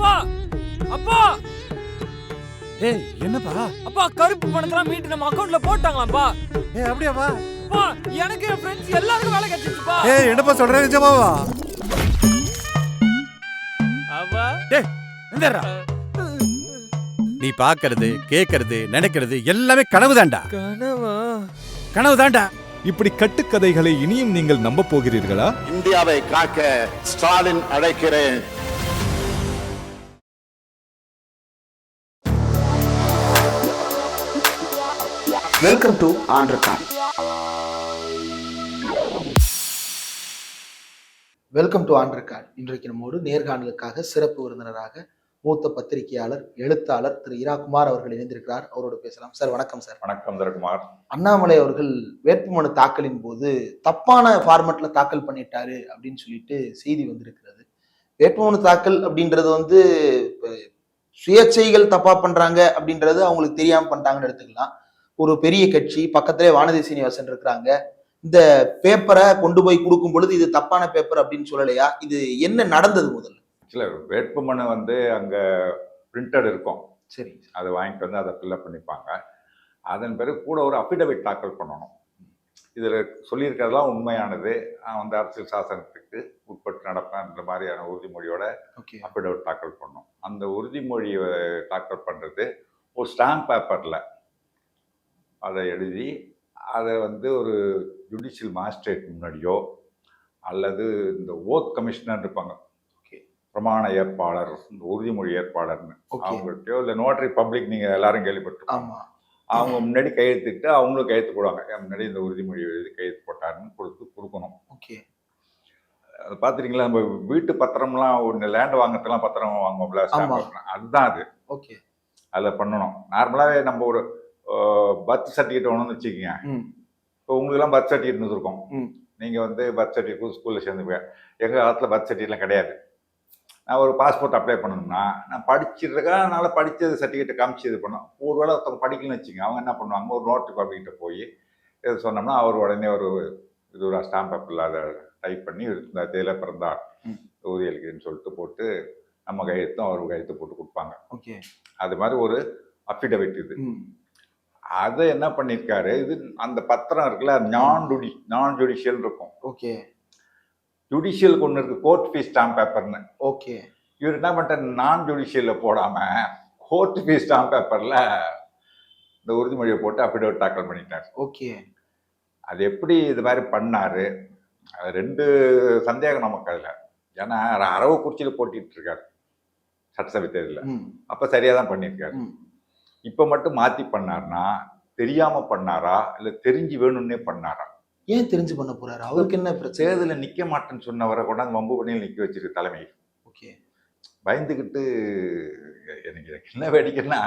அப்பா அப்பா ஏய் என்னப்பா? அப்பா கருப்பு பணத்தெல்லாம் மீட்டு நம்ம அக்கவுண்ட்ல போட்டாங்களாப்பா. ஏய் அப்படியாப்பா? அப்பா எனக்கு என் ஃப்ரெண்ட்ஸ் எல்லாருக்கும் வேலை கிடைச்சிருச்சுப்பா. ஏய் என்னப்பா சொல்ற, நிஜமாவா? அப்பா டேய் எந்தடா? நீ பாக்குறது கேக்குறது நினைக்கிறது எல்லாமே கனவுதான்டா. கனவா? கனவுதான்டா. இப்படி கட்டுக்கதைகளை இனியும் நீங்கள் நம்ப போகிறீர்களா? இந்தியாவை காக்க ஸ்டாலின் அழைக்கிறேன். Welcome to on record. Welcome to on record. இன்றைக்கு நம்மோடு நேர்காணலுக்காக சிறப்பு விருந்தினராக மூத்த பத்திரிகையாளர் எழுத்தாளர் திரு இரா.குமார் அவர்கள் இணைந்திருக்கிறார். அவரோடு பேசலாம். சார் வணக்கம். சார் வணக்கம் தரகுமார். அண்ணாமலை அவர்கள் வேட்புமனு தாக்கலின் போது தப்பான ஃபார்மேட்ல தாக்கல் பண்ணிட்டாரு அப்படின்னு சொல்லிட்டு செய்தி வந்திருக்கிறது. வேட்புமனு தாக்கல் அப்படின்றது சுயேட்சைகள் தப்பா பண்றாங்க அப்படின்றது அவங்களுக்கு தெரியாம பண்ணிட்டாங்கன்னு எடுத்துக்கலாம். ஒரு பெரிய கட்சி பக்கத்திலே வானதி சீனிவாசன் இருக்கிறாங்க. இந்த பேப்பரை கொண்டு போய் கொடுக்கும் பொழுது இது தப்பான பேப்பர் அப்படின்னு சொல்லலையா? இது என்ன நடந்தது? முதல்ல இல்லை, வேட்புமனு அங்கே பிரிண்டட் இருக்கும். சரி, அதை வாங்கிட்டு வந்து அதை ஃபில்அப் பண்ணிப்பாங்க. அதன் பிறகு கூட ஒரு அஃபிடவிட் தாக்கல் பண்ணணும். இதில் சொல்லியிருக்கிறதுலாம் உண்மையானது, நான் அரசியல் சாசனத்துக்கு உட்பட்டு நடப்பேன்ற மாதிரியான உறுதிமொழியோட அஃபிடவிட் தாக்கல் பண்ணணும். அந்த உறுதிமொழியை தாக்கல் பண்ணுறது ஒரு ஸ்டாம்ப் பேப்பரில் அதை எழுதி அதை ஒரு ஜுடிஷியல் மாஜிஸ்ட்ரேட் முன்னாடியோ அல்லது இந்த ஓத் கமிஷனர் இருப்பாங்க, பிரமாண ஏற்பாளர், இந்த உறுதிமொழி ஏற்பாளர்னு அவங்கள்ட்டயோ இல்லை நோட்டரி பப்ளிக், நீங்கள் எல்லாரும் கேள்விப்பட்டிருப்பாங்க, அவங்க முன்னாடி கையெழுத்திட்டு அவங்களும் கையெழுத்து போடுவாங்க. முன்னாடி இந்த உறுதிமொழி எழுதி கையெழுத்து போட்டாருன்னு கொடுக்கணும். அது பார்த்துருக்கீங்களா? நம்ம வீட்டு பத்திரம்லாம் ஒன்று லேண்ட் வாங்குறதுலாம் பத்திரம் வாங்குவோம்ல, அதுதான் அது. அதில் பண்ணணும். நார்மலாகவே நம்ம ஒரு பர்த் சர்டிஃபிகேட் வேணும்னு வச்சுக்கோங்க. இப்போ உங்களுக்குலாம் பர்த் சர்டிஃபிகேட் இருக்கும். நீங்கள் பர்த் சர்டிஃபிகேட் ஸ்கூலில் சேர்ந்துங்க. எங்கள் காலத்தில் பர்த் சர்டிஃபிகேட்லாம் கிடையாது. நான் ஒரு பாஸ்போர்ட் அப்ளை பண்ணணும்னா நான் படிச்சிருக்கேன், அதனால் படித்தது சர்டிஃபிகேட்டை காமிச்சு இது பண்ணோம். ஒரு வேளை ஒருத்தவங்க படிக்கலன்னு வச்சுங்க, அவங்க என்ன பண்ணுவாங்க, ஒரு நோட்டரி பப்ளிக்கிட்ட போய் எது சொன்னோம்னா அவர் உடனே ஒரு ஸ்டாம்ப் பேப்பரில் அதை டைப் பண்ணி இந்த தேதியில் பிறந்தார் உறுதியளிக்குதுன்னு சொல்லிட்டு போட்டு நம்ம கையெழுத்தும் அவர் கையெழுத்து போட்டு கொடுப்பாங்க. அது மாதிரி ஒரு அஃபிடவிட் இது. அதை என்ன பண்ணியிருக்காரு, இது அந்த பத்திரம் இருக்குல்ல, நான் ஜுடிஷியல் இருக்கும். ஜுடிஷியலுக்கு ஒன்று இருக்குது, கோர்ட் ஃபீஸ் ஸ்டாம்ப் பேப்பர்னு. இவர் என்ன பண்ணிட்டார், நான் ஜுடிஷியலில் போடாமல் கோர்ட் ஃபீஸ் ஸ்டாம்ப் பேப்பரில் இந்த உறுதிமொழியை போட்டு அஃபிடவிட் தாக்கல் பண்ணிட்டார். அது எப்படி இது மாதிரி பண்ணார்? ரெண்டு சந்தேகம் நமக்கு அதில். ஏன்னா அரவக்குறிச்சியில் போட்டிட்டு இருக்காரு சட்டசபை தேர்தலில், அப்போ சரியாக தான் பண்ணியிருக்காரு. இப்போ மட்டும் மாற்றி பண்ணார்னா தெரியாமல் பண்ணாரா இல்லை தெரிஞ்சு வேணும்னே பண்ணாரா? ஏன் தெரிஞ்சு பண்ண போறாரு? அவருக்கு என்ன பிரச்சனை? தேர்தலில் நிற்க மாட்டேன்னு சொன்னவரை கொண்டாந்து வம்பு பண்ணியில் நிற்க வச்சிருக்கு தலைமை. பயந்துக்கிட்டு. எனக்கு என்ன வேடிக்கைன்னா,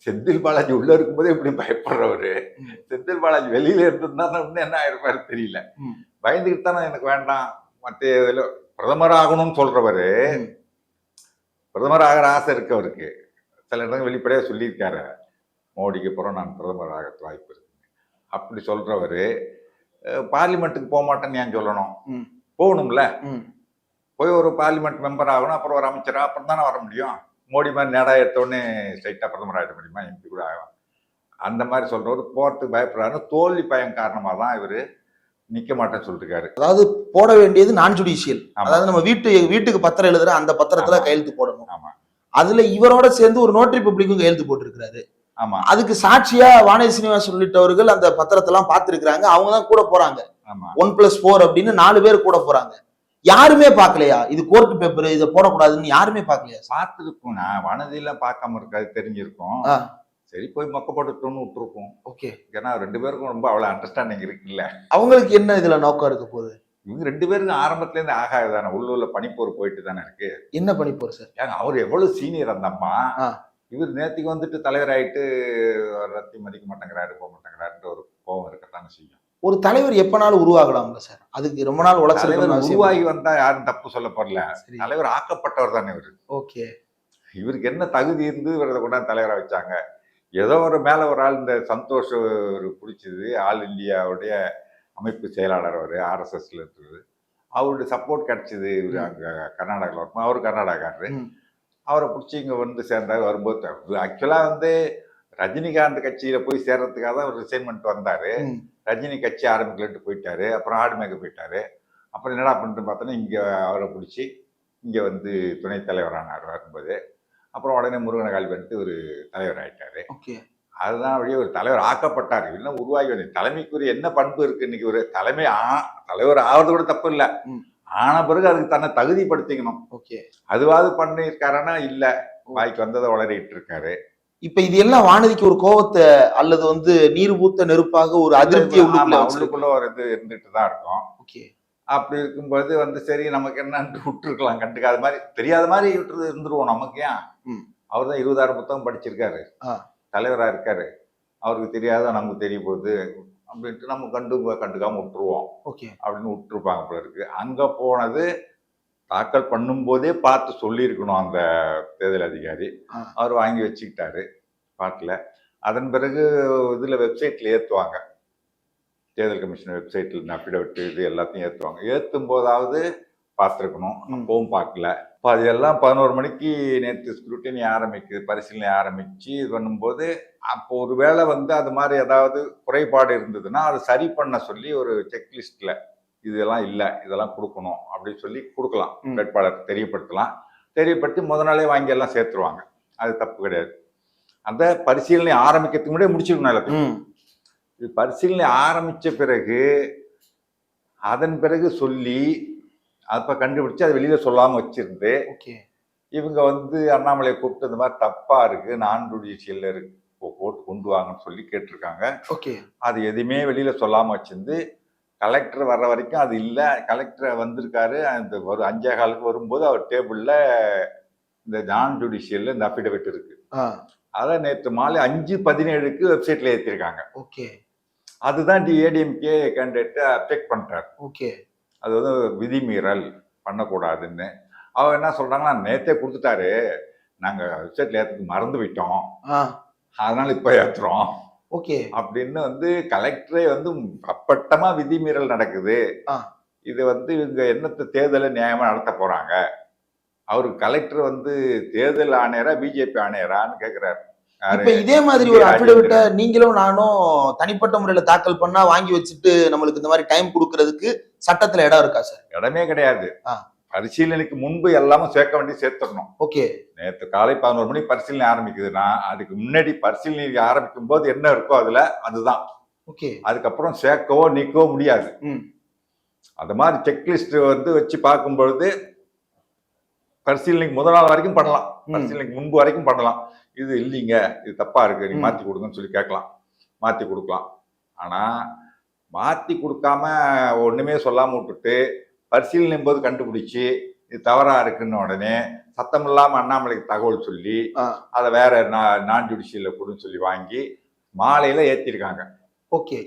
செந்தில் பாலாஜி உள்ள இருக்கும்போதே இப்படி பயப்படுறவர், செந்தில் பாலாஜி வெளியில இருந்திருந்தா இன்னும் என்ன ஆயிருப்பாரு தெரியல. பயந்துக்கிட்டு தானே எனக்கு வேண்டாம் மற்ற இதில் பிரதமர் ஆகணும்னு சொல்றவர், பிரதமர் ஆகிற ஆசை இருக்கு அவருக்கு. சில இடங்கள் வெளிப்படையாக சொல்லியிருக்காரு, மோடிக்கு அப்புறம் நான் பிரதமர் ஆக வாய்ப்பு இருக்கு அப்படி சொல்றவர் பார்லிமெண்ட்டுக்கு போக மாட்டேன்னு ஏன் சொல்லணும்? போகணும்ல. போய் ஒரு பார்லிமெண்ட் மெம்பர் ஆகணும், அப்புறம் ஒரு அமைச்சராக, அப்புறம் தானே வர முடியும். மோடி மாதிரி நேடா எடுத்தோடனே ஸ்ட்ரைட்டாக பிரதமர் ஆகிட முடியுமா? எம்பி கூட ஆகும். அந்த மாதிரி சொல்றவர் போகிறதுக்கு பயப்படுறாரு. தோல்வி பயம் காரணமாக தான் இவர் நிற்க மாட்டேன்னு சொல்லிருக்காரு. அதாவது போட வேண்டியது நான் ஜுடிஷியல், அதாவது நம்ம வீட்டுக்கு பத்திரம் எழுதுற அந்த பத்திரத்துல கையெழுத்து போடணும். அதுல இவரோட சேர்ந்து ஒரு நோட்டரி பப்ளிக்கும் கையெழுத்து போட்டிருக்கிறாரு. அதுக்கு சாட்சியா வானதி சீனிவாசன் உள்ளிட்டவர்கள் அந்த பத்திரத்தெல்லாம் பார்த்திருக்கிறாங்க. அவங்க தான் கூட போறாங்க. 1+4 அப்படின்னு 4 பேர் கூட போறாங்க. யாருமே பார்க்கலையா இது கோர்ட் பேப்பர், இதை போடக்கூடாதுன்னு யாருமே பார்க்கலையா? பார்த்துருக்கோம். நான் வானதியெல்லாம் பார்க்காம இருக்காது, தெரிஞ்சிருக்கும். சரி போய் மொக்க போட்டுட்டோன்னு விட்டுருக்கோம். ஏன்னா 2 பேருக்கும் ரொம்ப அவ்வளவு அண்டர்ஸ்டாண்டிங் இருக்குல்ல. அவங்களுக்கு என்ன இதுல நோக்கம் இருக்க போகுது? இவங்க 2 பேருக்கும் ஆரம்பத்துலேருந்து ஆகாது தானே, உள்ள பனிப்போர் போயிட்டு தானே இருக்கு. என்ன பனிப்போர் சார்? ஏங்க அவர் எவ்வளவு சீனியர் அந்த அம்மா, இவர் நேற்றுக்கு தலைவர் ஆயிட்டு ரத்தி மதிக்க மாட்டேங்கிறாரு, போக மாட்டேங்கிறாருன்ற ஒரு கோபம் இருக்கத்தானே செய்யும். ஒரு தலைவர் எப்பனாலும் உருவாகலாம்ல சார், அதுக்கு ரொம்ப நாள் உருவாகி வந்தா யாரும் தப்பு சொல்ல போறல. தலைவர் ஆக்கப்பட்டவர் தானே இவரு. இவருக்கு என்ன தகுதி இருந்து இவரதை கொண்டாந்து தலைவராக வச்சாங்க? ஏதோ ஒரு மேல ஒரு ஆள், இந்த சந்தோஷ் பிடிச்சது, ஆல் இந்தியாவுடைய அமைப்பு செயலாளர், அவர் ஆர்எஸ்எஸ்ல இருக்கிறது, அவருடைய சப்போர்ட் கிடைச்சது. இவர் அங்கே கர்நாடகாவில் இருக்கும், அவர் கர்நாடகாக்காரரு. அவரை பிடிச்சி இங்கே வந்து சேர்ந்தார். வரும்போது ஆக்சுவலாக வந்து ரஜினிகாந்த் கட்சியில் போய் சேர்றதுக்காக தான் அவர் ரிசைன்மெண்ட் வந்தார். ரஜினி கட்சி ஆரம்பிக்கலன்ட்டு போயிட்டாரு. அப்புறம் ஆடு மேய்க்க போயிட்டாரு. அப்புறம் என்னடா பண்ணிட்டு பார்த்தோன்னா இங்கே அவரை பிடிச்சி இங்கே வந்து துணைத் தலைவரானார் வரும்போது. அப்புறம் உடனே முருகனை காலி பண்ணிட்டு ஒரு தலைவர் ஆயிட்டாரு. அதுதான் வழியே ஒரு தலைவர் ஆக்கப்பட்டார். இல்லைன்னா உருவாகி வந்து தலைமைக்குரிய என்ன பண்பு இருக்கு இன்னைக்கு? ஒரு தலைவர் ஆகிறது கூட தப்பு இல்லை. ஆன பிறகு அதுக்கு தன்னை தகுதிப்படுத்திக்கணும். அதுவாது பண்ணியிருக்காருன்னா இல்ல, வாய்க்கு வந்ததை வளரிட்டு இருக்காரு. இப்ப இது எல்லாம் வானதிக்கு ஒரு கோபத்தை அல்லது வந்து நீர் பூத்த நெருப்பாக ஒரு அதிருப்தியை உள்ளுக்குள்ள ஒரு இது இருந்துட்டு தான் இருக்கும். அப்படி இருக்கும்போது வந்து சரி நமக்கு என்னன்னு விட்டுருக்கலாம், கண்டுக்காத மாதிரி தெரியாத மாதிரி இருந்துருவோம். நமக்கு ஏன்? அவர் தான் 20,000 புத்தகம் படிச்சிருக்காரு, தலைவரா இருக்காரு. அவருக்கு தெரியாத நமக்கு தெரிய போகுது அப்படின்ட்டு நம்ம கண்டுக்காம விட்டுருவோம் அப்படின்னு விட்டுருப்பாங்க போல இருக்கு. அங்க போனது தாக்கல் பண்ணும் போதே பார்த்து சொல்லியிருக்கணும் அந்த தேர்தல் அதிகாரி. அவர் வாங்கி வச்சுக்கிட்டாரு பாட்டில். அதன் பிறகு இதுல வெப்சைட்ல ஏற்றுவாங்க, தேர்தல் கமிஷன் வெப்சைட்டில் அஃபிடவிட் இது எல்லாத்தையும் ஏற்றுவாங்க. ஏற்றும் போதாவது பார்த்துருக்கணும், அப்பவும் பார்க்கல. இப்போ அது எல்லாம் 11 மணிக்கு நேற்று ஸ்க்ரூட்டினி ஆரம்பிக்குது, பரிசீலனை ஆரம்பிச்சு இது பண்ணும்போது அப்போ ஒரு வேளை வந்து அது மாதிரி ஏதாவது குறைபாடு இருந்ததுன்னா அது சரி பண்ண சொல்லி ஒரு செக்லிஸ்ட்ல இதெல்லாம் இல்லை இதெல்லாம் கொடுக்கணும் அப்படின்னு சொல்லி கொடுக்கலாம், வேட்பாளர் தெரியப்படுத்தலாம். தெரியப்படுத்தி முதல் நாளே வாங்கி எல்லாம் சேர்த்துருவாங்க, அது தப்பு கிடையாது. அந்த பரிசீலனை ஆரம்பிக்கிறதுக்கு முன்னாடியே முடிச்சிருக்கணும் எல்லாத்தையும். இது பரிசீலனை ஆரம்பிச்ச பிறகு அதன் பிறகு சொல்லி அப்ப கண்டுபிடிச்சு அதை வெளியில சொல்லாம வச்சிருந்து இவங்க வந்து அண்ணாமலையை கூப்பிட்டு இந்த மாதிரி தப்பா இருக்கு, நான் ஜுடிஷியல்ல இருக்கு, போட்டு கொண்டு வாங்கன்னு சொல்லி கேட்டிருக்காங்க. அது எதுவுமே வெளியில சொல்லாம வச்சிருந்து கலெக்டர் வர்ற வரைக்கும் அது இல்லை. கலெக்டர் வந்திருக்காரு, அந்த ஒரு 5:15 வரும்போது அவர் டேபிள்ல இந்த நான் ஜுடிஷியல்ல இந்த அஃபிடவிட் இருக்கு. அதை நேற்று மாலை 5:17 வெப்சைட்ல ஏற்றிருக்காங்க. அதுதான் ஏடிஎம்கே கேண்டிடேட் அப்டெக்ட் பண்றாரு. அது வந்து விதிமீறல் பண்ணக்கூடாதுன்னு. அவர் என்ன சொல்றாங்கன்னா, நேத்தே கொடுத்துட்டாரு, நாங்க வெப்சைட்ல ஏற்றுக்கு மறந்து விட்டோம், அதனால இப்ப ஏற்றுறோம் அப்படின்னு வந்து கலெக்டரே வந்து அப்பட்டமா விதிமீறல் நடக்குது. இது வந்து இவங்க என்னத்த தேர்தலை நியாயமா நடத்த போறாங்க? அவருக்கு கலெக்டர் வந்து தேர்தல் ஆணையரா பிஜேபி ஆணையரான்னு கேக்குறாரு. இப்ப இதே மாதிரி ஒரு அஃபிடவிட்ட நீங்களும் நானும் தனிப்பட்ட முறையில தாக்கல் பண்ணா வாங்கி வச்சுட்டு நம்மளுக்கு இந்த மாதிரி டைம் கொடுக்கறதுக்கு சட்டத்துல இடம் இருக்கா சார்? இடமே கிடையாது. பரிசீலனைக்கு முன்பு எல்லாமே சேர்க்க வேண்டிய சேர்த்துடணும். நேற்று காலை 11 மணிக்கு பரிசீலனை ஆரம்பிக்குதுன்னா அதுக்கு முன்னாடி பரிசீலனை ஆரம்பிக்கும் போது என்ன இருக்கோ அதுல அதுதான். அதுக்கப்புறம் சேர்க்கவோ நீக்கவோ முடியாது. அது மாதிரி செக்லிஸ்ட் வந்து வச்சு பார்க்கும் பொழுது பரிசீலனைக்கு முதல் நாள் வரைக்கும் பண்ணலாம், பரிசீலனைக்கு முன்பு வரைக்கும் பண்ணலாம். இது இல்லைங்க, இது தப்பா இருக்கு, நீங்க மாத்தி கொடுங்கன்னு சொல்லி கேட்கலாம், மாத்தி கொடுக்கலாம். ஆனா மாத்தி கொடுக்காம ஒண்ணுமே சொல்லாம விட்டுட்டு பரிசீலனை போது கண்டுபிடிச்சு இது தவறா இருக்குன்னு உடனே சத்தம் இல்லாம அண்ணாமலைக்கு தகவல் சொல்லி அதை வேற நான் ஜுடிஷியல்ல கொடுன்னு சொல்லி வாங்கி மாலையில ஏத்திருக்காங்க.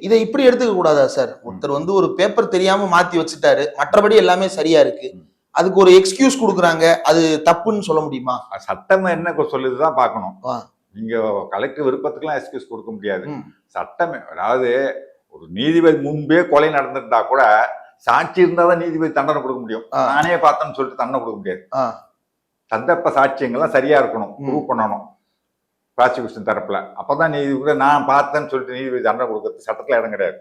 இதை இப்படி எடுத்துக்க கூடாதா சார்? ஒருத்தர் வந்து ஒரு பேப்பர் தெரியாம மாத்தி வச்சுட்டாரு, மற்றபடி எல்லாமே சரியா இருக்கு, அதுக்கு ஒரு எக்ஸ்கியூஸ் கொடுக்குறாங்க, அது தப்புன்னு சொல்ல முடியுமா? சட்டம் என்ன சொல்லுதுதான் பார்க்கணும். நீங்க கலெக்டர் விருப்பத்துக்குலாம் எக்ஸ்கியூஸ் கொடுக்க முடியாது. சட்டமே, அதாவது ஒரு நீதிபதி முன்பே கொலை நடந்திருந்தா கூட சாட்சி இருந்தாதான் நீதிபதி தண்டனை கொடுக்க முடியும். நானே பார்த்தேன்னு சொல்லிட்டு தண்டனை கொடுக்க முடியாது. சந்தர்ப்ப சாட்சியங்கள்லாம் சரியா இருக்கணும், ப்ரூவ் பண்ணணும் ப்ராசிக்யூஷன் தரப்புல. அப்பதான் நீதிபதி நான் பார்த்தேன்னு சொல்லிட்டு நீதிபதி தண்டனை கொடுக்கறது சட்டத்துல இடம் கிடையாது.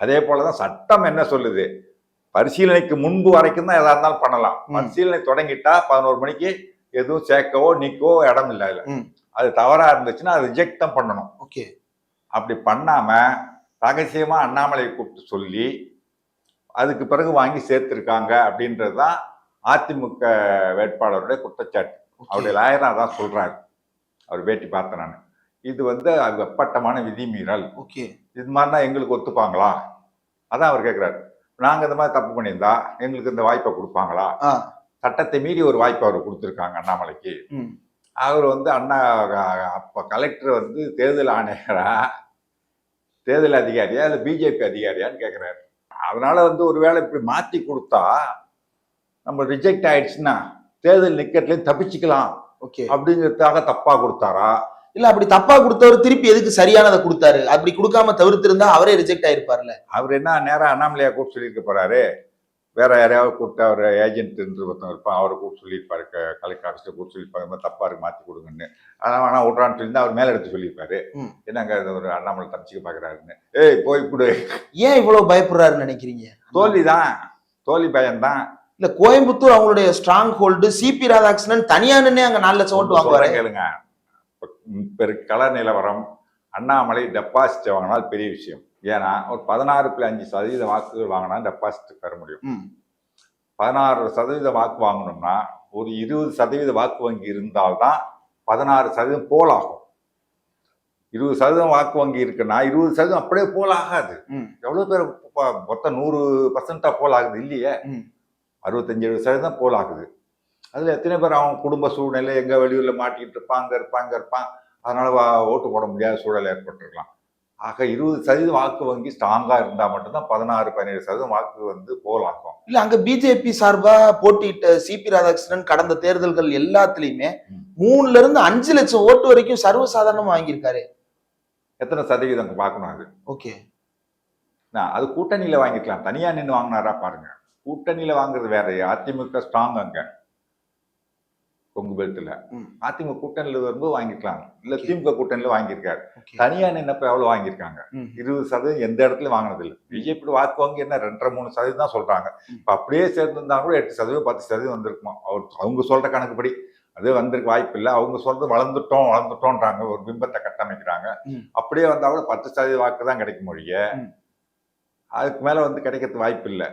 அதே போலதான் சட்டம் என்ன சொல்லுது, பரிசீலனைக்கு முன்பு வரைக்கும் தான் எதா இருந்தாலும் பண்ணலாம். பரிசீலனை தொடங்கிட்டா 11 மணிக்கு எதுவும் சேர்க்கவோ நீக்கவோ இடம் இல்லை. அது தவறா இருந்துச்சுன்னா அது ரிஜெக்ட் தான் பண்ணணும். அப்படி பண்ணாம ரகசியமா அண்ணாமலையை கூப்பிட்டு சொல்லி அதுக்கு பிறகு வாங்கி சேர்த்திருக்காங்க அப்படின்றதுதான் அதிமுக வேட்பாளருடைய குற்றச்சாட்டு. அவருடைய லாயரா தான் சொல்றாரு, அவர் பேட்டி பார்த்தேன் நான். இது வந்து அது அப்பட்டமான விதிமீறல், இது மாதிரினா எங்களுக்கு ஒத்துப்பாங்களா? அதான் அவர் கேட்கிறாரு. நாங்க இந்த மாதிரி தப்பு பண்ணியிருந்தா எங்களுக்கு இந்த வாய்ப்பை கொடுப்பாங்களா? சட்டத்தை மீறி ஒரு வாய்ப்பை அவர் கொடுத்துருக்காங்க அண்ணாமலைக்கு. அவர் வந்து அப்ப கலெக்டர் வந்து தேர்தல் ஆணையரா, தேர்தல் அதிகாரியா இல்ல பிஜேபி அதிகாரியான்னு கேட்கிறாரு. அதனால வந்து ஒருவேளை இப்படி மாத்தி கொடுத்தா நம்ம ரிஜெக்ட் ஆயிடுச்சுன்னா தேர்தல் நிக்கட்லயும் தப்பிச்சுக்கலாம் அப்படிங்கிறதுக்காக தப்பா கொடுத்தாரா? இல்ல அப்படி தப்பா கொடுத்தவர் திருப்பி எதுக்கு சரியானதை கொடுத்தாரு? அப்படி கொடுக்காம தவிர்த்து இருந்தா அவரே ரிஜெக்ட் ஆயிருப்பார்ல. அவர் என்ன நேரா அண்ணாமலையா கூப்பிட்டு சொல்லியிருக்க போறாரு, வேற யாரையாவது கூப்பிட்டு அவர் ஏஜென்ட் ஒருத்தவங்க இருப்பான், அவரை கூப்பிட்டு சொல்லியிருப்பாரு, கலெக்டர் ஆஃபீஸில் கூப்பிட்டு சொல்லியிருப்பாரு, இந்த மாதிரி தப்பா இருக்கு மாற்றி கொடுங்கன்னு. அதான் வேணா விட்றான்னு சொல்லி அவர் மேலே எடுத்து சொல்லியிருப்பாரு, என்னங்க ஒரு அண்ணாமலை தப்பிச்சுக்க பார்க்குறாருன்னு. ஏய் போய் கொடு. ஏன் இவ்வளவு பயப்படுறாருன்னு நினைக்கிறீங்க? தோல்விதான், தோல்வி பயம்தான். இல்ல கோயம்புத்தூர் அவங்களுடைய ஸ்ட்ராங் ஹோல்டு. சிபி ராதாகிருஷ்ணன் தனியா நின்று அங்க 4 லட்சம் ஓட்டு வாங்குவாரு. கேளுங்க, கள நிலவரம் அண்ணாமலை டெபாசிட் வாங்கினால் பெரிய விஷயம். ஏன்னா ஒரு 16.5% வாக்குகள் வாங்கினா டெபாசிட் பெற முடியும். 16% வாக்கு வாங்கணும்னா ஒரு 20% வாக்கு வங்கி இருந்தால்தான் 16% போல் ஆகும். 20% வாக்கு வங்கி இருக்குன்னா 20% அப்படியே போல் ஆகாது. எவ்வளவு பேர் மொத்தம் 100% போல் ஆகுது இல்லையே, 65-70% போல் ஆகுது. அதுல எத்தனை பேர் அவங்க குடும்ப சூழ்நிலை, எங்க வெளியூர்ல மாட்டிக்கிட்டு இருப்பான், அதனால ஓட்டு போட முடியாத சூழல் ஏற்பட்டிருக்கலாம். ஆக 20% வாக்கு வங்கி ஸ்ட்ராங்கா இருந்தா மட்டும்தான் 16-17% வாக்கு போலாகும். இல்ல அங்க பிஜேபி சார்பா போட்டியிட்ட சிபி ராதாகிருஷ்ணன் கடந்த தேர்தல்கள் எல்லாத்துலயுமே 3 இருந்து 5 லட்சம் ஓட்டு வரைக்கும் சர்வசாதாரணமா வாங்கியிருக்காரு. எத்தனை சதவீதம் பார்க்கணும் அது. ஓகே, அது கூட்டணியில வாங்கிக்கலாம், தனியா நின்று வாங்கினாரா பாருங்க. கூட்டணியில வாங்குறது வேற. அதிமுக ஸ்ட்ராங் அங்க கொங்கு பெல்ட்ல, அதிமுக கூட்டணியில வரும்போது வாங்கிக்கலாம், இல்ல திமுக கூட்டணியில வாங்கியிருக்காரு. தனியா நின்னப்ப எவ்வளவு வாங்கியிருக்காங்க? 20% எந்த இடத்துல வாங்கினது இல்லை. பிஜேபி வாக்கு வாங்கி என்ன 2-3% தான் சொல்றாங்க. இப்ப அப்படியே சேர்ந்திருந்தா கூட 8%, 10% வந்திருக்குமா அவங்க சொல்ற கணக்குப்படி. அது வந்திருக்க வாய்ப்பு இல்லை. அவங்க சொல்றது வளர்ந்துட்டோம்ன்றாங்க, ஒரு பிம்பத்தை கட்டமைக்கிறாங்க. அப்படியே வந்தா கூட 10% வாக்கு தான் கிடைக்கும் மொழிய, அதுக்கு மேல கிடைக்கிறது வாய்ப்பு இல்லை.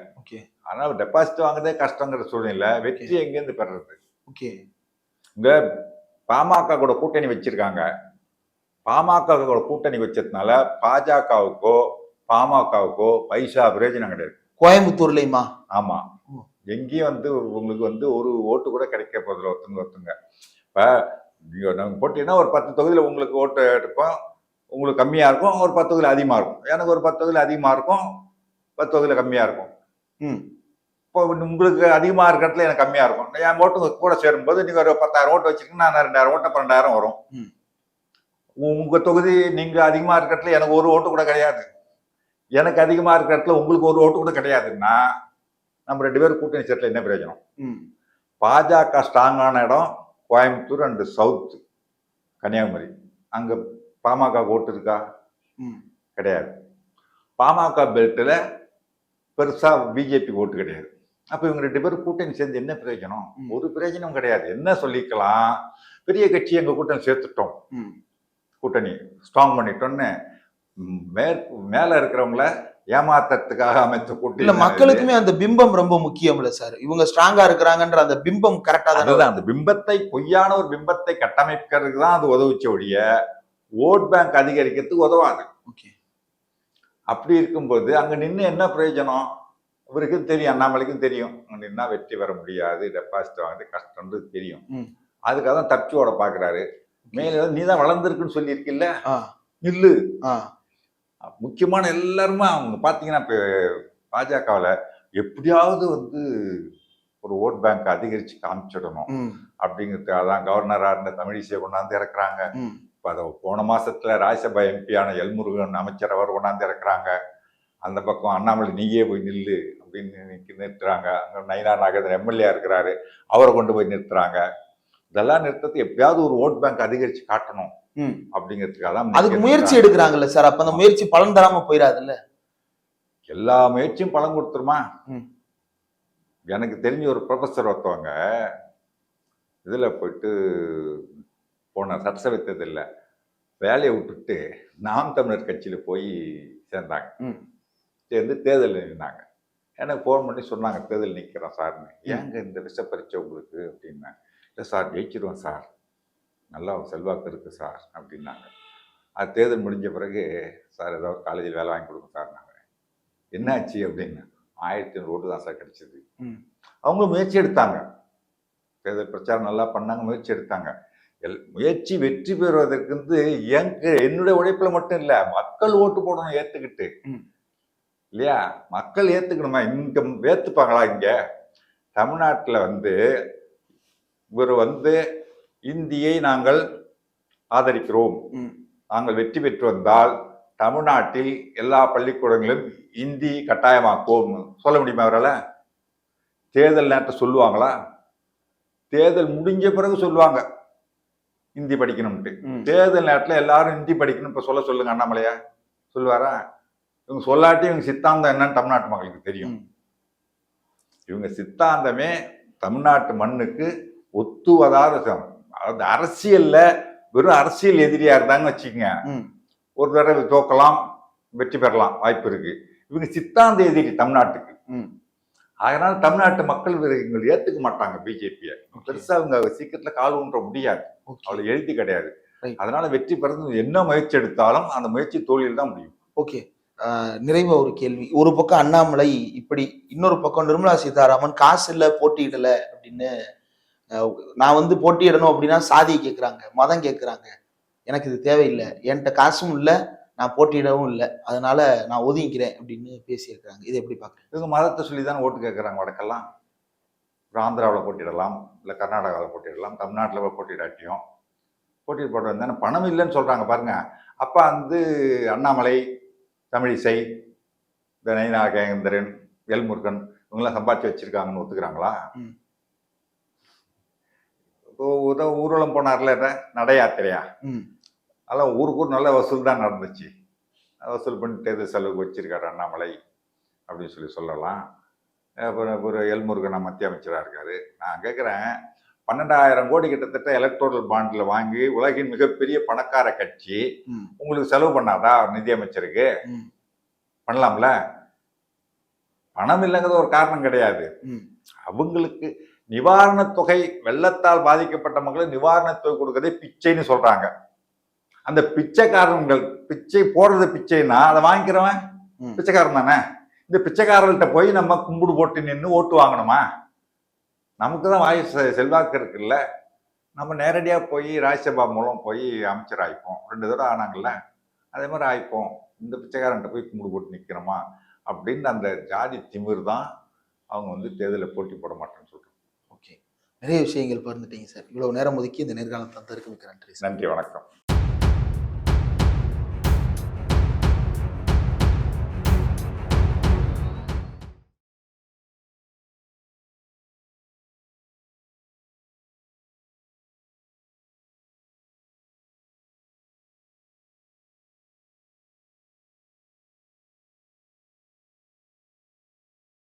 அதனால டெபாசிட் வாங்குறதே கஷ்டங்கிற சூழ்நிலை. வெற்றி எங்கேருந்து பெறது? இங்க பாமக கூட கூட்டணி வச்சிருக்காங்க. பாமக கூட கூட்டணி வச்சதுனால பாஜகவுக்கோ பாமகவுக்கோ பைசா பிரயோஜனம் கிடையாது. கோயம்புத்தூர்லயுமா? ஆமா, எங்கேயும் உங்களுக்கு ஒரு ஓட்டு கூட கிடைக்க போதில்லை. ஒருத்தங்க இப்ப நம்ம போட்டீங்கன்னா ஒரு 10 தொகுதியில் உங்களுக்கு ஓட்டு எடுப்போம், உங்களுக்கு கம்மியா இருக்கும். ஒரு 10 தொகுதியில் அதிகமா இருக்கும். எனக்கு ஒரு 10 தொகுதியில் அதிகமா இருக்கும், 10 தொகுதியில் கம்மியா இருக்கும். இப்போ உங்களுக்கு அதிகமாக இருக்கிற இடத்துல எனக்கு கம்மியாக இருக்கும். என் ஓட்டு கூட சேரும்போது நீங்கள் ஒரு 10,000 ஓட்டு வச்சிருக்கீங்கன்னா நான் 2,000 ஓட்டு 12,000 வரும். உங்கள் தொகுதி நீங்கள் அதிகமாக இருக்கிற இடத்துல எனக்கு ஒரு ஓட்டு கூட கிடையாது, எனக்கு அதிகமாக இருக்கிற இடத்துல உங்களுக்கு ஒரு ஓட்டு கூட கிடையாதுன்னா நம்ம 2 பேரும் கூட்டணி சேர்த்துல என்ன பிரயோஜனம்? பாஜக ஸ்ட்ராங்கான இடம் கோயம்புத்தூர் அண்ட் சவுத் கன்னியாகுமரி. அங்கே பாமக ஓட்டு இருக்கா? கிடையாது. பாமக பெல்ட்டில் பெருசாக பிஜேபி ஓட்டு கிடையாது. அப்ப இவங்க 2 பேரும் கூட்டணி சேர்ந்து என்ன பிரயோஜனம்? ஒரு பிரயோஜனம் கிடையாது. என்ன சொல்லிக்கலாம், பெரிய கட்சி எங்க கூட்டணி சேர்த்துட்டோம், கூட்டணி ஸ்ட்ராங் பண்ணிட்டோம்னு மேல இருக்கிறவங்கள ஏமாத்துறதுக்காக அமைச்ச கூட்டணி. இல்ல மக்களுக்குமே அந்த பிம்பம் ரொம்ப முக்கியம் இல்ல சார்? இவங்க ஸ்ட்ராங்கா இருக்கிறாங்கன்ற அந்த பிம்பம் கரெக்டா தான். அந்த பிம்பத்தை, பொய்யான ஒரு பிம்பத்தை கட்டமைக்கிறதுக்கு தான் அது உதவுச்ச ஒழிய ஓட் பேங்க் அதிகரிக்கிறதுக்கு உதவாது. அப்படி இருக்கும்போது அங்க நின்று என்ன பிரயோஜனம்? இவருக்கும் தெரியும், அண்ணாமலைக்கும் தெரியும், நின்னா வெற்றி பெற முடியாது, டெபாசிட் வாங்குறது கஷ்டம்னு தெரியும். அதுக்காக தான் தப்பிச்சு ஓட பாக்குறாரு. மேல நீ தான் வளர்ந்துருக்குன்னு சொல்லியிருக்கில்ல, நில்லு. முக்கியமான எல்லாருமே அவங்க பாத்தீங்கன்னா இப்ப பாஜகவுல எப்படியாவது ஒரு ஓட் பேங்க் அதிகரிச்சு காமிச்சிடணும் அப்படிங்கிறதுக்காக தான் கவர்னரா இருந்த தமிழிசையை கொண்டாந்து இறக்குறாங்க. இப்போ அதை போன மாசத்துல ராஜ்யசபா எம்பியான எல்முருகன் அமைச்சர் அவர் கொண்டாந்து இறக்குறாங்க. அந்த பக்கம் அண்ணாமலை நீயே போய் நில்லு அப்படின்னு நிறுத்துறாங்க. அங்கே நயினார் நாகேந்திரன் எம்எல்ஏ இருக்கிறாரு, அவரை கொண்டு போய் நிறுத்துறாங்க. இதெல்லாம் நிறுத்தது எப்படியாவது ஒரு ஓட் பேங்க் அதிகரிச்சு காட்டணும் அப்படிங்கிறதுக்காக தான் அதுக்கு முயற்சி எடுக்கிறாங்கல்ல சார். அப்ப அந்த முயற்சி பலன் தராம போயிடாதுல்ல? எல்லா முயற்சியும் பலன் கொடுத்துருமா? எனக்கு தெரிஞ்ச ஒரு ப்ரொஃபஸர் ஒருத்தவங்க இதுல போயிட்டு போன சட்டசபை தேர்தலில் வேலையை விட்டுட்டு நாம் தமிழர் கட்சியில போய் சேர்ந்தாங்க. சேர்ந்து தேர்தல் நின்னாங்க. எனக்கு ஃபோன் பண்ணி சொன்னாங்க, தேர்தல் நிற்கிறோம் சார்னு. ஏங்க இந்த விஷப்பரிச்சை உங்களுக்கு அப்படின்னாங்க. இல்லை சார் ஜெயிச்சிருவோம் சார், நல்லா செல்வாக்கு இருக்கு சார் அப்படின்னாங்க. அது தேர்தல் முடிஞ்ச பிறகு சார் ஏதாவது காலேஜில் வேலை வாங்கி கொடுங்க சார். நாங்கள் என்னாச்சு அப்படின்னு 1500 ஓட்டு தான் சார் கிடைச்சது. அவங்க முயற்சி எடுத்தாங்க, தேர்தல் பிரச்சாரம் நல்லா பண்ணாங்க, முயற்சி எடுத்தாங்க. முயற்சி வெற்றி பெறுவதற்கு என்னுடைய உழைப்புல மட்டும் இல்லை, மக்கள் ஓட்டு போடணும் ஏத்துக்கிட்டு இல்லையா? மக்கள் ஏத்துக்கணுமா? இங்க ஏத்துப்பாங்களா? இங்க தமிழ்நாட்டில் இவர் இந்தியை நாங்கள் ஆதரிக்கிறோம், நாங்கள் வெற்றி பெற்று வந்தால் தமிழ்நாட்டில் எல்லா பள்ளிக்கூடங்களிலும் இந்தி கட்டாயமாக்குவோம் சொல்ல முடியுமா அவரால்? தேர்தல் நேரத்தை சொல்லுவாங்களா? தேர்தல் முடிஞ்ச பிறகு சொல்லுவாங்க ஹிந்தி படிக்கணும்ட்டு. தேர்தல் நேரத்தில் எல்லாரும் ஹிந்தி படிக்கணும் இப்ப சொல்லுங்க அண்ணாமலையா சொல்லுவாரா? இவங்க சொல்லாட்டி இவங்க சித்தாந்தம் என்னன்னு தமிழ்நாட்டு மக்களுக்கு தெரியும். இவங்க சித்தாந்தமே தமிழ்நாட்டு மண்ணுக்கு ஒத்துவதாத, அதாவது அரசியல்ல வெறும் அரசியல் எதிரியா இருந்தாங்கன்னு வச்சுக்கோங்க, ஒரு தடவை தோக்கலாம், வெற்றி பெறலாம் வாய்ப்பு இருக்கு. இவங்க சித்தாந்த எதிரி தமிழ்நாட்டுக்கு. அதனால தமிழ்நாட்டு மக்கள் இவங்களை ஏத்துக்க மாட்டாங்க பிஜேபியை. பெருசா அவங்க சீக்கிரத்துல கால் ஊன்ற முடியாது, அவ்வளவு எழுதி கிடையாது. அதனால வெற்றி பெறது என்ன முயற்சி எடுத்தாலும் அந்த முயற்சி தோல்வியில் தான் முடியும். ஓகே, நிறைவா ஒரு கேள்வி. ஒரு பக்கம் அண்ணாமலை இப்படி, இன்னொரு பக்கம் நிர்மலா சீதாராமன் காசு இல்ல போட்டியிடல அப்படின்னு, நான் வந்து போட்டியிடணும் அப்படின்னா சாதியை கேட்குறாங்க, மதம் கேட்குறாங்க, எனக்கு இது தேவையில்லை, என்கிட்ட காசும் இல்லை, நான் போட்டியிடவும் இல்லை, அதனால நான் ஒதுங்கிக்கிறேன் அப்படின்னு பேசியிருக்கிறாங்க. இது எப்படி பார்க்குறேன்? இவங்க மதத்தை சொல்லி தானே ஓட்டு கேட்குறாங்க. வடக்கெல்லாம் ஆந்திராவில் போட்டியிடலாம், இல்லை கர்நாடகாவில் போட்டியிடலாம், தமிழ்நாட்டில் போட்டியிடாட்டியும் போட்டு வந்தானே பணம் இல்லைன்னு சொல்றாங்க பாருங்க. அப்ப வந்து அண்ணாமலை, தமிழிசை, நயினாகேந்திரன், எல்முருகன் இவங்கெல்லாம் சம்பாதிச்சு வச்சிருக்காங்கன்னு ஒத்துக்கிறாங்களா? இப்போ ஊர்வலம் போனார்ல நட யாத்திரையா, அதெல்லாம் ஊருக்கு நல்ல வசூல் தான் நடந்துச்சு. வசூல் பண்ணி தேர்தல் செலவுக்கு வச்சிருக்காரு அண்ணாமலை அப்படின்னு சொல்லலாம். அப்புறம் ஒரு எல்முருகன் மத்திய அமைச்சராக இருக்காரு. நான் கேட்குறேன், 12,000 கோடி கிட்டத்தட்ட எலக்ட்ரோரல் பாண்டில் வாங்கி உலகின் மிகப்பெரிய பணக்கார கட்சி உங்களுக்கு செலவு பண்ணாதா? நிதியமைச்சருக்கு பண்ணலாம்ல. பணம் இல்லைங்கிறது ஒரு காரணம் கிடையாது. அவங்களுக்கு நிவாரணத் தொகை, வெள்ளத்தால் பாதிக்கப்பட்ட மக்களுக்கு நிவாரணத் தொகை கொடுக்கறதே பிச்சைன்னு சொல்றாங்க. அந்த பிச்சைக்காரங்கள் பிச்சை போடுறது பிச்சைன்னா அதை வாங்கிக்கிறவன் பிச்சைக்காரன் தானே. இந்த பிச்சைக்காரர்கள்ட்ட போய் நம்ம கும்பிடு போட்டு நின்று ஓட்டு வாங்கணுமா? நமக்கு தான் வாய் செல்வாக்கு இருக்குல்ல. நம்ம நேரடியாக போய் ராஜ்யசபா மூலம் போய் அமைச்சர் ஆயிப்போம். 2 தடவை ஆனாங்கல்ல, அதே மாதிரி ஆயிப்போம். இந்த பிச்சைக்காரன்ட்ட போய் கும்பிடு போட்டு நிற்கிறோமா அப்படின்னு அந்த ஜாதி திமிர் தான் அவங்க வந்து தேர்தலில் போட்டி போட மாட்டேன்னு சொல்றோம். ஓகே, நிறைய விஷயங்கள் பகிர்ந்துட்டீங்க சார். இவ்வளவு நேரம் ஒதுக்கி இந்த நேர்காணல் தந்ததற்கு மிக்க நன்றி. நன்றி, வணக்கம்.